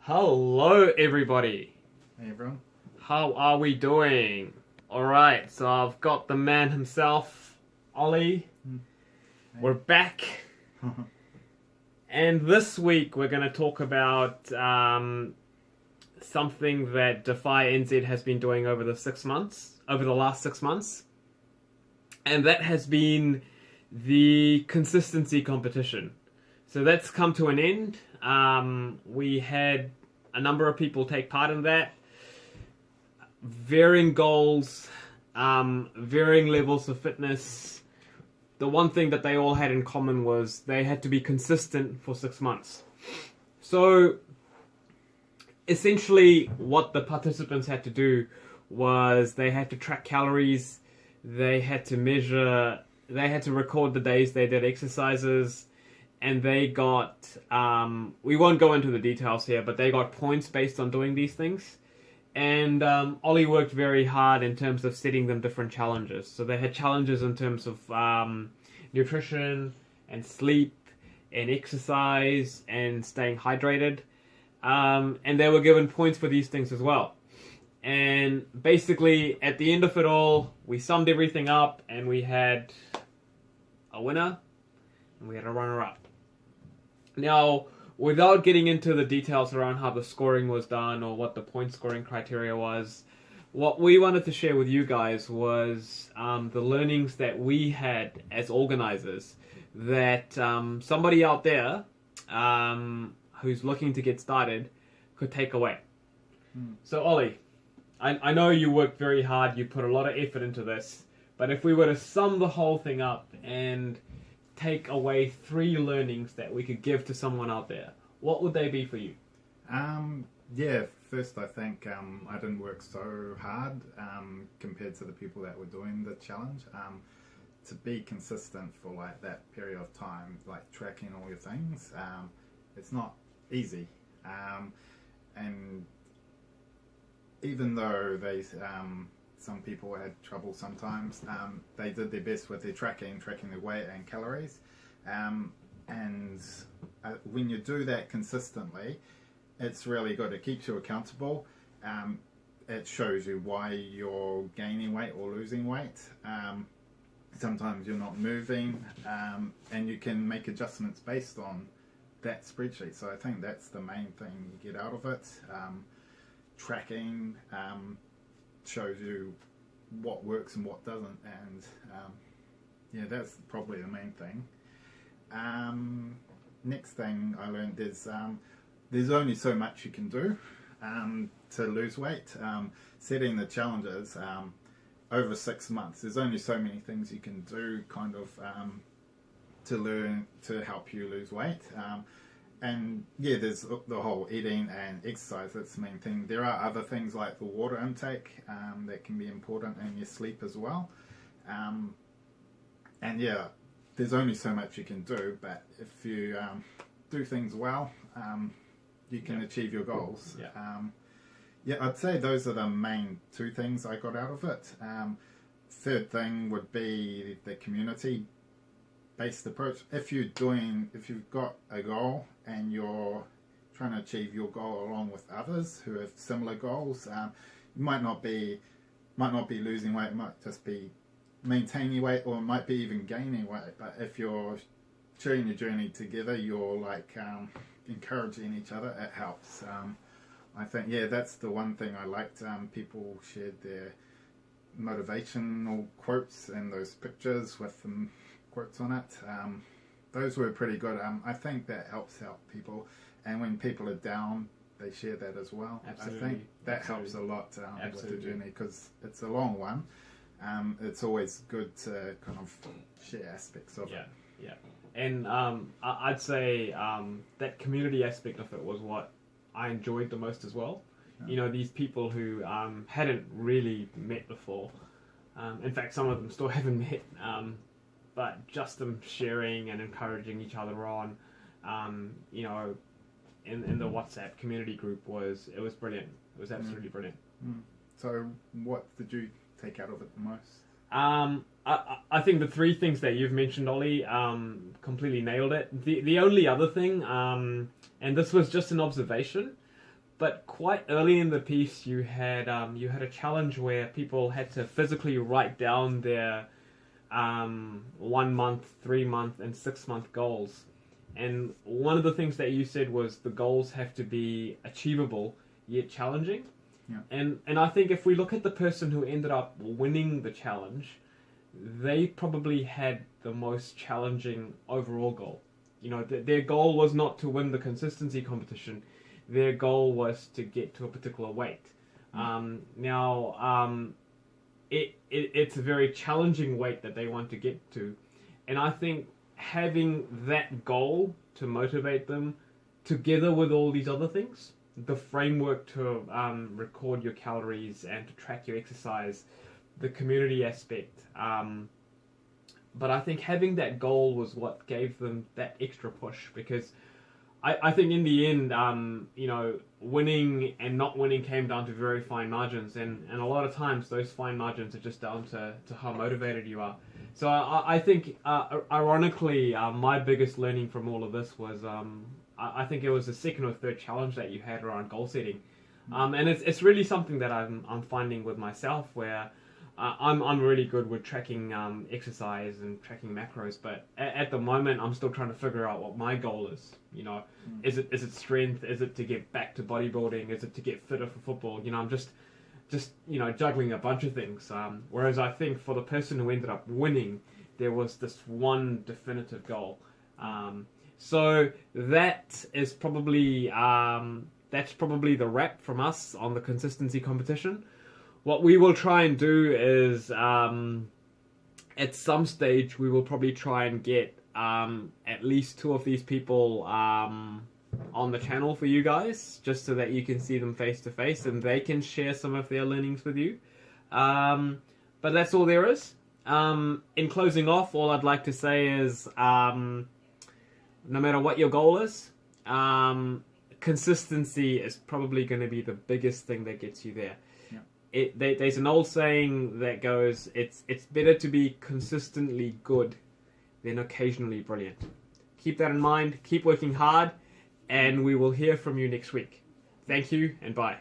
Hello, everybody. Hey everyone. How are we doing? Alright, so I've got the man himself, Ollie. Hey. We're back. And this week we're going to talk about something that DEFY NZ has been doing over the last 6 months. And that has been the consistency competition. So that's come to an end. We had a number of people take part in that. Varying goals, varying levels of fitness. The one thing that they all had in common was they had to be consistent for 6 months. So essentially what the participants had to do was they had to track calories, they had to measure, they had to record the days they did exercises, and they got, we won't go into the details here, but they got points based on doing these things. And Ollie worked very hard in terms of setting them different challenges. So they had challenges in terms of nutrition and sleep and exercise and staying hydrated. And they were given points for these things as well. And basically, at the end of it all, we summed everything up and we had a winner and we had a runner-up. Now, without getting into the details around how the scoring was done or what the point scoring criteria was, what we wanted to share with you guys was the learnings that we had as organizers that somebody out there who's looking to get started could take away. So Ollie, I know you worked very hard, you put a lot of effort into this, but if we were to sum the whole thing up and take away 3 learnings that we could give to someone out there, what would they be for you? Yeah, first I think I didn't work so hard compared to the people that were doing the challenge. To be consistent for like that period of time, like tracking all your things, it's not easy. And even though they some people had trouble sometimes, they did their best with their tracking their weight and calories. And when you do that consistently, it's really good. It keeps you accountable. It shows you why you're gaining weight or losing weight. Sometimes you're not moving, and you can make adjustments based on that spreadsheet. So I think that's the main thing you get out of it. Tracking shows you what works and what doesn't, and yeah, that's probably the main thing. Next thing I learned is there's only so much you can do to lose weight. Setting the challenges over 6 months, there's only so many things you can do kind of to learn to help you lose weight. And yeah, there's the whole eating and exercise, that's the main thing. There are other things like the water intake that can be important, and your sleep as well. And yeah, there's only so much you can do, but if you do things well, you can achieve your goals. Yeah, I'd say those are the main 2 things I got out of it. Third thing would be the community-based approach. If you've got a goal and you're trying to achieve your goal along with others who have similar goals, you might not be losing weight, it might just be maintaining weight, or it might be even gaining weight. But if you're sharing your journey together, you're like encouraging each other, it helps. I think, yeah, that's the one thing I liked. People shared their motivational quotes and those pictures with them quotes on it. Those were pretty good. I think that helps out people, and when people are down, they share that as well. Absolutely. I think that helps a lot with the journey, because it's a long one. It's always good to kind of share aspects of it. Yeah. And I'd say that community aspect of it was what I enjoyed the most as well. You know, these people who hadn't really met before. In fact, some of them still haven't met. But just them sharing and encouraging each other on, you know, in the WhatsApp community group was brilliant. It was absolutely brilliant. So what did you take out of it the most? I think the 3 things that you've mentioned, Ollie, completely nailed it. The only other thing, and this was just an observation, But quite early in the piece, you had a challenge where people had to physically write down their 1 month, 3 month, and 6 month goals. And one of the things that you said was the goals have to be achievable yet challenging. Yeah. And I think if we look at the person who ended up winning the challenge, they probably had the most challenging overall goal. You know, their goal was not to win the consistency competition. Their goal was to get to a particular weight. It's a very challenging weight that they want to get to. And I think having that goal to motivate them, together with all these other things, the framework to record your calories and to track your exercise, the community aspect. But I think having that goal was what gave them that extra push, because I think in the end, winning and not winning came down to very fine margins, and a lot of times those fine margins are just down to how motivated you are. So I think, ironically, my biggest learning from all of this was, I think it was the second or third challenge that you had around goal setting. And it's really something that I'm finding with myself, where I'm really good with tracking exercise and tracking macros, but at the moment I'm still trying to figure out what my goal is. You know, is it strength? Is it to get back to bodybuilding? Is it to get fitter for football? You know, I'm just juggling a bunch of things. Whereas I think for the person who ended up winning, there was this one definitive goal. So that is probably the wrap from us on the consistency competition. What we will try and do is, at some stage, we will probably try and get at least 2 of these people on the channel for you guys, just so that you can see them face to face and they can share some of their learnings with you. But that's all there is. In closing off, all I'd like to say is, no matter what your goal is, consistency is probably going to be the biggest thing that gets you there. There's an old saying that goes, it's better to be consistently good than occasionally brilliant. Keep that in mind, keep working hard, and we will hear from you next week. Thank you, and bye.